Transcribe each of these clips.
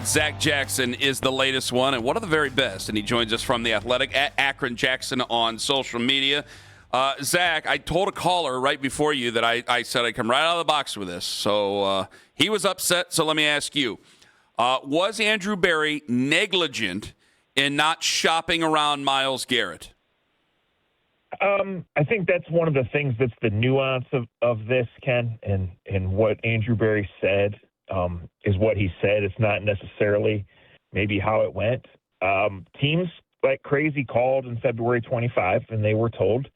Zac Jackson is the latest one and one of the very best, and he joins us from The Athletic at Akron Jackson on social media. Zach, I told a caller right before you that I said I'd come right out of the box with this. So he was upset, so let me ask you. Was Andrew Berry negligent in not shopping around Myles Garrett? I think that's one of the things that's the nuance of this, Ken, and what Andrew Berry said is what he said. It's not necessarily maybe how it went. Teams like crazy called in February 25, and they were told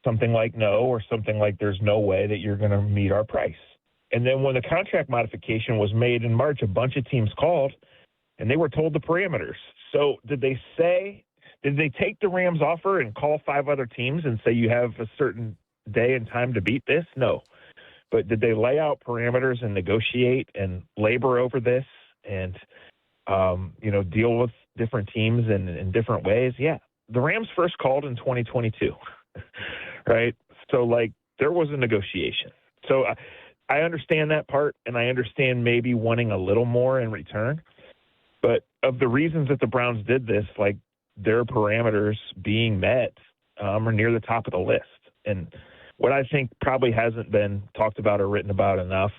something like no or something like there's no way that you're going to meet our price. And then when the contract modification was made in March, a bunch of teams called, and they were told the parameters. So did they take the Rams offer and call 5 other teams and say you have a certain day and time to beat this? No. But did they lay out parameters and negotiate and labor over this and, deal with different teams in different ways? Yeah. The Rams first called in 2022, right? So, there was a negotiation. So I understand that part, and I understand maybe wanting a little more in return. But of the reasons that the Browns did this, their parameters being met are near the top of the list. And what I think probably hasn't been talked about or written about enough,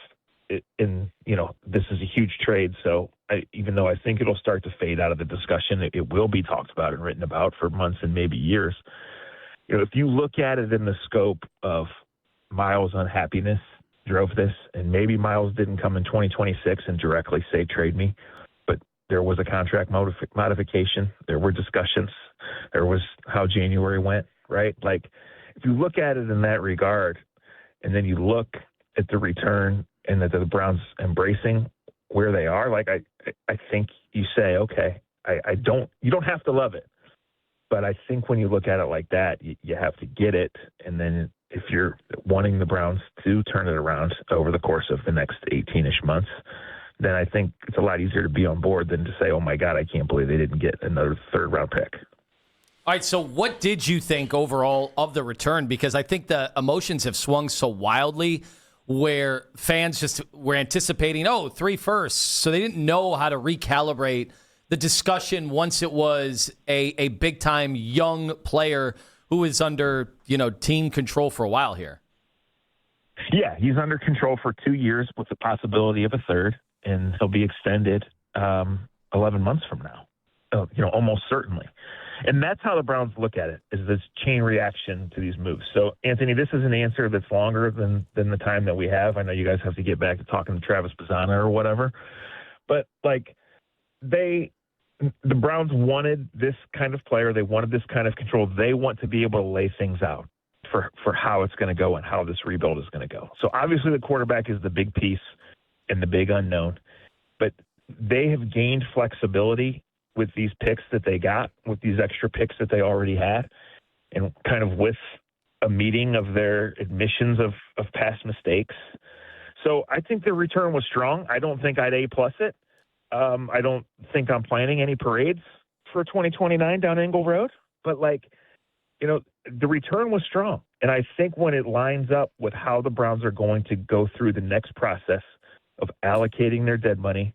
this is a huge trade. So even though I think it'll start to fade out of the discussion, it will be talked about and written about for months and maybe years. If you look at it in the scope of Myles' unhappiness drove this, and maybe Myles didn't come in 2026 and directly say, trade me. There was a contract modification. There were discussions. There was how January went, right? If you look at it in that regard, and then you look at the return and that the Browns embracing where they are, I think you say, okay, you don't have to love it. But I think when you look at it like that, you have to get it. And then if you're wanting the Browns to turn it around over the course of the next 18-ish months, then I think it's a lot easier to be on board than to say, oh, my God, I can't believe they didn't get another third-round pick. All right, so what did you think overall of the return? Because I think the emotions have swung so wildly where fans just were anticipating, 3 firsts. So they didn't know how to recalibrate the discussion once it was a big-time young player who is under, team control for a while here. Yeah, he's under control for 2 years with the possibility of a third. And he'll be extended 11 months from now, almost certainly. And that's how the Browns look at it, is this chain reaction to these moves. So, Anthony, this is an answer that's longer than the time that we have. I know you guys have to get back to talking to Travis Bazzana or whatever. But, the Browns wanted this kind of player. They wanted this kind of control. They want to be able to lay things out for how it's going to go and how this rebuild is going to go. So, obviously, the quarterback is the big piece and the big unknown, but they have gained flexibility with these picks that they got, with these extra picks that they already had, and kind of with a meeting of their admissions of past mistakes. So I think the return was strong. I don't think I'd A+ it. I don't think I'm planning any parades for 2029 down Engle Road, but the return was strong. And I think when it lines up with how the Browns are going to go through the next process of allocating their dead money,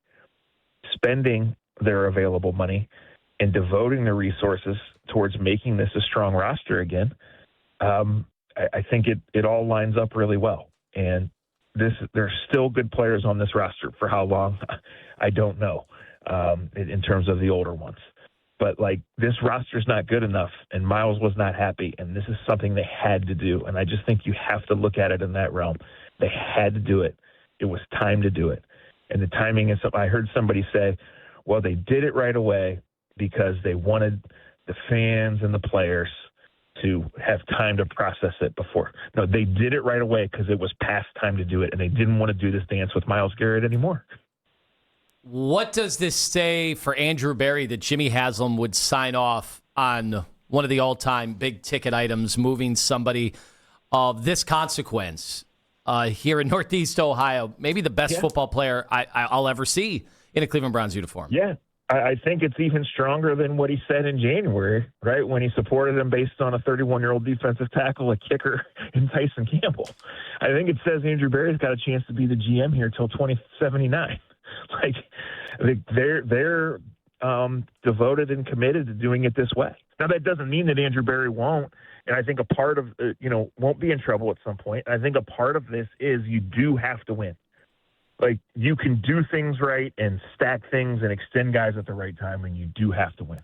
spending their available money, and devoting their resources towards making this a strong roster again, I think it all lines up really well. And there's still good players on this roster. For how long, I don't know, in terms of the older ones. But, this roster's not good enough, and Myles was not happy, and this is something they had to do. And I just think you have to look at it in that realm. They had to do it. It was time to do it. And the timing is something I heard somebody say, well, they did it right away because they wanted the fans and the players to have time to process it before. No, they did it right away because it was past time to do it, and they didn't want to do this dance with Myles Garrett anymore. What does this say for Andrew Berry that Jimmy Haslam would sign off on one of the all-time big-ticket items, moving somebody of this consequence here in Northeast Ohio, maybe the best football player I'll ever see in a Cleveland Browns uniform? Yeah, I think it's even stronger than what he said in January, right, when he supported him based on a 31-year-old defensive tackle, a kicker, and Tyson Campbell. I think it says Andrew Berry's got a chance to be the GM here till 2079. I think they're devoted and committed to doing it this way. Now, that doesn't mean that Andrew Berry won't, and I think a part of, won't be in trouble at some point. I think a part of this is you do have to win. Like, you can do things right and stack things and extend guys at the right time, and you do have to win.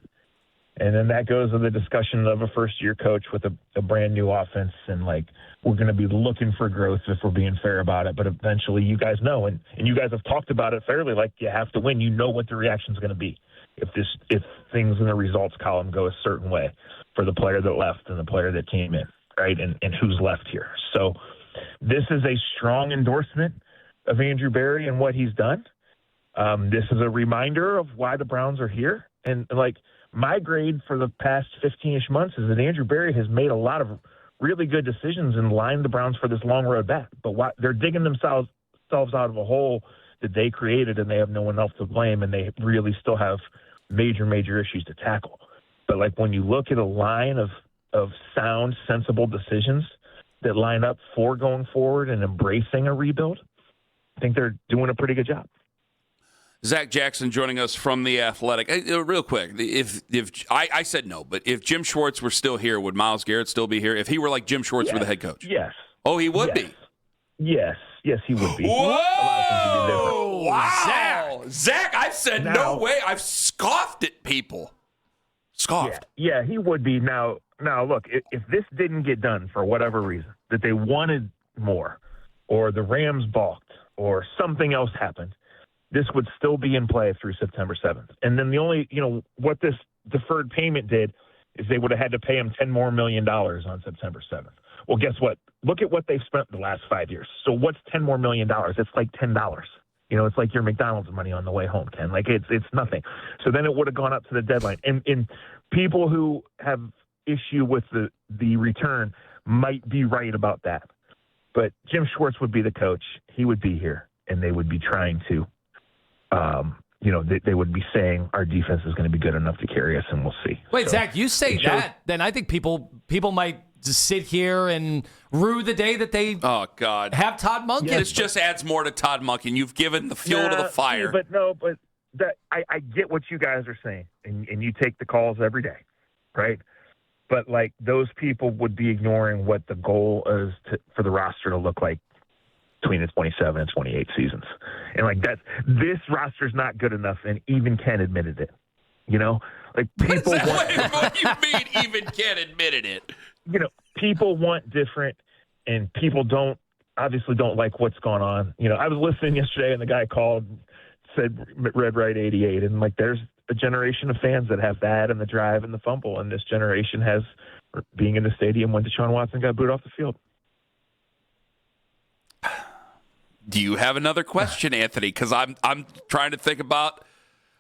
And then that goes to the discussion of a first-year coach with a brand-new offense, and, like, we're going to be looking for growth if we're being fair about it. But eventually you guys know, and you guys have talked about it fairly, like, you have to win. You know what the reaction is going to be if things in the results column go a certain way for the player that left and the player that came in, right, and who's left here. So this is a strong endorsement of Andrew Berry and what he's done. This is a reminder of why the Browns are here. And, like, my grade for the past 15-ish months is that Andrew Berry has made a lot of really good decisions and lined the Browns for this long road back. But they're digging themselves out of a hole that they created, and they have no one else to blame, and they really still have major issues to tackle. But, like, when you look at a line of sound, sensible decisions that line up for going forward and embracing a rebuild, I think they're doing a pretty good job. Zac Jackson joining us from The Athletic. Real quick, if I said no, but if Jim Schwartz were still here, would Myles Garrett still be here? If he were like Jim Schwartz were the head coach? Yes. Oh, he would be? Yes, he would be. Whoa! Wow! Zac, I've said no way. I've scoffed at people. Scoffed. Yeah, he would be. Now, look, if this didn't get done for whatever reason, that they wanted more, or the Rams balked, or something else happened, this would still be in play through September 7th. And then the only, what this deferred payment did is they would have had to pay him $10 million more on September 7th. Well, guess what? Look at what they've spent the last 5 years. So what's $10 million more? It's like $10. It's like your McDonald's money on the way home, Ken. Like, it's nothing. So then it would have gone up to the deadline. And people who have issue with the return might be right about that. But Jim Schwartz would be the coach. He would be here, and they would be trying to they would be saying our defense is going to be good enough to carry us, and we'll see. Wait, so, Zach, you say that, then I think people might just sit here and rue the day that they have Todd Monken. Yeah, this just adds more to Todd Monken. You've given the fuel to the fire. But that I get what you guys are saying, and you take the calls every day, right? But, like, those people would be ignoring what the goal is for the roster to look like between the 27 and 28 seasons. And, like, this roster's not good enough, and even Ken admitted it. Like, people what do you mean even Ken admitted it? People want different, and people obviously don't like what's going on. I was listening yesterday, and the guy called, said Red Right 88, and, like, there's a generation of fans that have that and the drive and the fumble, and this generation has being in the stadium when Deshaun Watson got booed off the field. Do you have another question, Anthony? Because I'm trying to think about.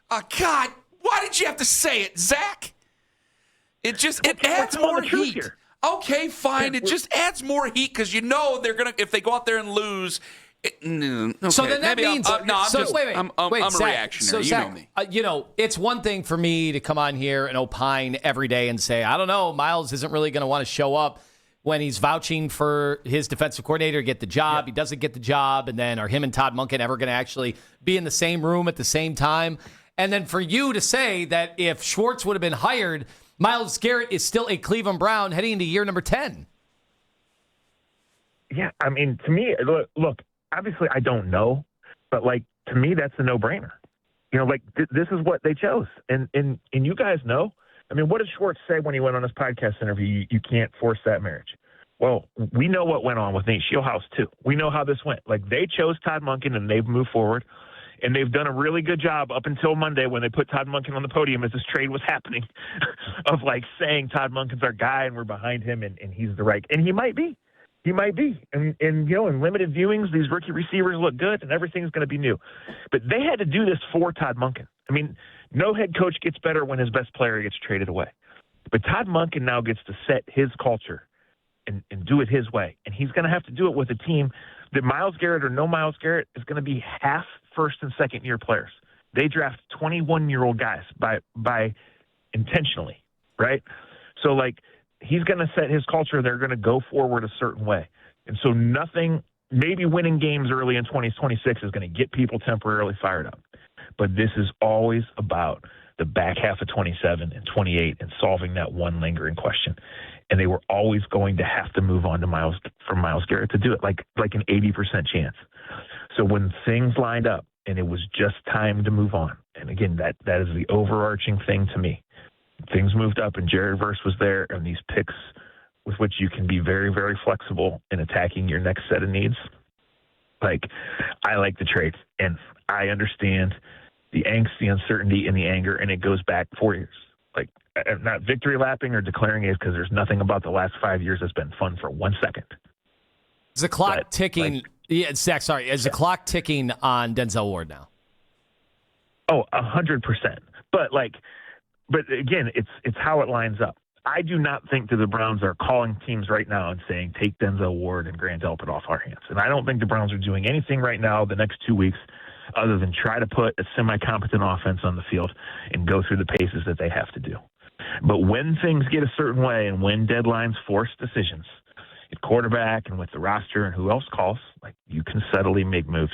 Oh God, why did you have to say it, Zach? It adds more heat. Here. Okay, fine. It just adds more heat because they're gonna, if they go out there and lose. Okay. So then that means I'm a Zach, reactionary. Zach, you know me. It's one thing for me to come on here and opine every day and say, I don't know, Myles isn't really going to want to show up when he's vouching for his defensive coordinator to get the job. Yep. He doesn't get the job, and then are him and Todd Monken ever going to actually be in the same room at the same time? And then for you to say that if Schwartz would have been hired, Myles Garrett is still a Cleveland Brown heading into year number 10. Yeah, I mean, to me, look, obviously I don't know, but, like, to me that's a no-brainer. This is what they chose. And you guys know. I mean, what did Schwartz say when he went on his podcast interview? You can't force that marriage. Well, we know what went on with Nate Shieldhouse, too. We know how this went. Like, they chose Todd Monken, and they've moved forward. And they've done a really good job up until Monday when they put Todd Monken on the podium as this trade was happening of, like, saying Todd Monken's our guy and we're behind him and he's the right. And he might be. He might be. And in limited viewings, these rookie receivers look good and everything's going to be new. But they had to do this for Todd Monken. I mean, no head coach gets better when his best player gets traded away. But Todd Monken now gets to set his culture and do it his way. And he's going to have to do it with a team that Myles Garrett or no Myles Garrett is going to be half first and second year players. They draft 21-year-old guys by intentionally, right? So, like, he's going to set his culture. They're going to go forward a certain way. And so maybe winning games early in 2026 is going to get people temporarily fired up. but this is always about the back half of 27 and 28 and solving that one lingering question. And they were always going to have to move on to Myles Garrett to do it, like an 80% chance. So when things lined up and it was just time to move on, and again, that is the overarching thing to me. Things moved up and Jared Verse was there, and these picks with which you can be very, very flexible in attacking your next set of needs. Like, I like the trades, and I understand the angst, the uncertainty, and the anger, and it goes back 4 years. Like, I'm not victory lapping or declaring it because there's nothing about the last 5 years that's been fun for 1 second. Is the clock ticking? Yeah, Zach, sorry. Is the clock ticking on Denzel Ward now? Oh, 100%. But again, it's how it lines up. I do not think that the Browns are calling teams right now and saying, take Denzel Ward and Grant Delpit off our hands. And I don't think the Browns are doing anything right now the next 2 weeks other than try to put a semi-competent offense on the field and go through the paces that they have to do. But when things get a certain way and when deadlines force decisions at quarterback and with the roster and who else calls, like, you can subtly make moves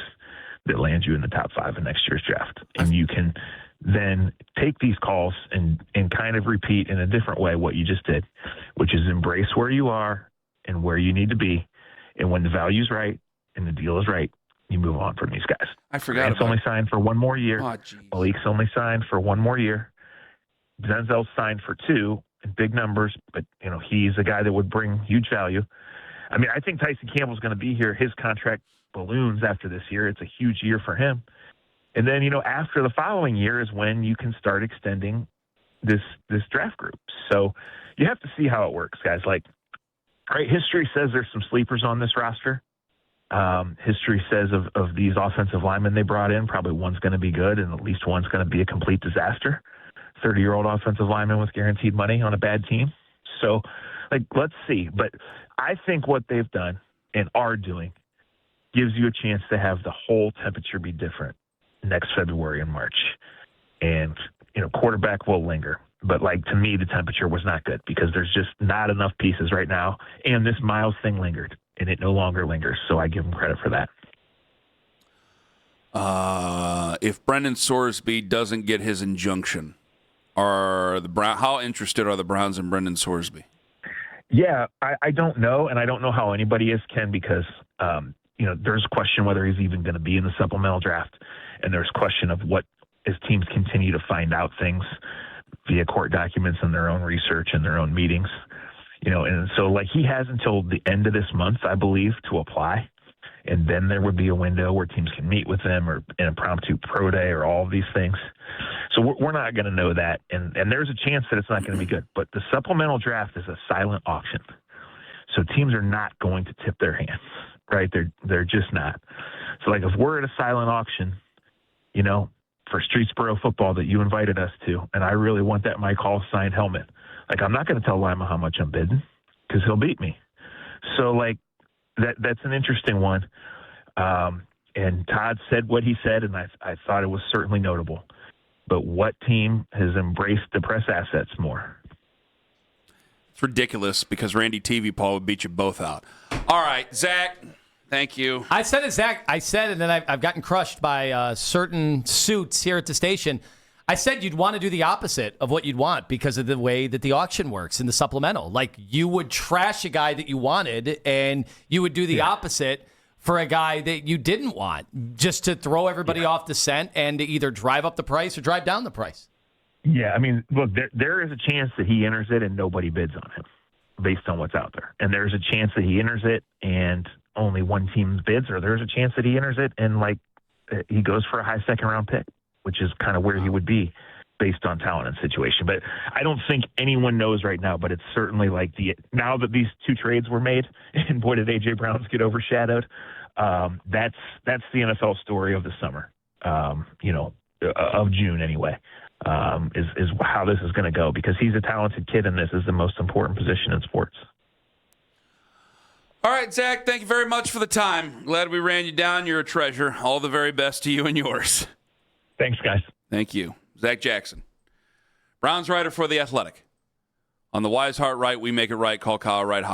that land you in the top 5 in next year's draft. And you can then take these calls and kind of repeat in a different way what you just did, which is embrace where you are and where you need to be. And when the value's right and the deal is right, you move on from these guys. I forgot Grant's only signed for 1 more year. Oh, Malik's only signed for 1 more year. Denzel's signed for 2 in big numbers, but he's a guy that would bring huge value. I mean, I think Tyson Campbell's going to be here. His contract balloons after this year. It's a huge year for him. And then, after the following year is when you can start extending this draft group. So you have to see how it works, guys. Like, right, history says there's some sleepers on this roster. History says of these offensive linemen they brought in, probably one's going to be good and at least one's going to be a complete disaster. 30-year-old offensive lineman with guaranteed money on a bad team. So, let's see. But I think what they've done and are doing gives you a chance to have the whole temperature be different next February and March. And, quarterback will linger. But, to me, the temperature was not good because there's just not enough pieces right now. And this Myles thing lingered, and it no longer lingers. So I give him credit for that. If Brendan Sorsby doesn't get his injunction, how interested are the Browns in Brendan Sorsby? Yeah, I don't know, and I don't know how anybody is, Ken, because there's a question whether he's even going to be in the supplemental draft, and there's a question of what as teams continue to find out things via court documents and their own research and their own meetings, and so he has until the end of this month, I believe, to apply, and then there would be a window where teams can meet with them or an impromptu pro day or all of these things. So we're not going to know that, and there's a chance that it's not going to be good. But the supplemental draft is a silent auction, so teams are not going to tip their hands, right? They're just not. So if we're at a silent auction, for Streetsboro football that you invited us to, and I really want that Mike Hall signed helmet, I'm not going to tell Lima how much I'm bidding because he'll beat me. So that's an interesting one. And Todd said what he said, and I thought it was certainly notable. But what team has embraced the press assets more? It's ridiculous because Randy TV Paul would beat you both out. All right, Zach, thank you. I said it, Zach. And then I've gotten crushed by certain suits here at the station. I said you'd want to do the opposite of what you'd want because of the way that the auction works in the supplemental. You would trash a guy that you wanted, and you would do the opposite for a guy that you didn't want, just to throw everybody off the scent and to either drive up the price or drive down the price. Yeah, I mean, look, there is a chance that he enters it and nobody bids on him based on what's out there. And there's a chance that he enters it and only one team bids, or there's a chance that he enters it and, he goes for a high second-round pick, which is kind of where he would be based on talent and situation. But I don't think anyone knows right now, but it's certainly now that these 2 trades were made, and boy, did A.J. Brown's get overshadowed, that's the NFL story of the summer, of June anyway, is how this is going to go, because he's a talented kid, and this is the most important position in sports. All right, Zach, thank you very much for the time. Glad we ran you down. You're a treasure. All the very best to you and yours. Thanks, guys. Thank you. Zac Jackson, Browns writer for The Athletic. On the Wise Heart Right, we make it right. Call Kyle Wright Hotline.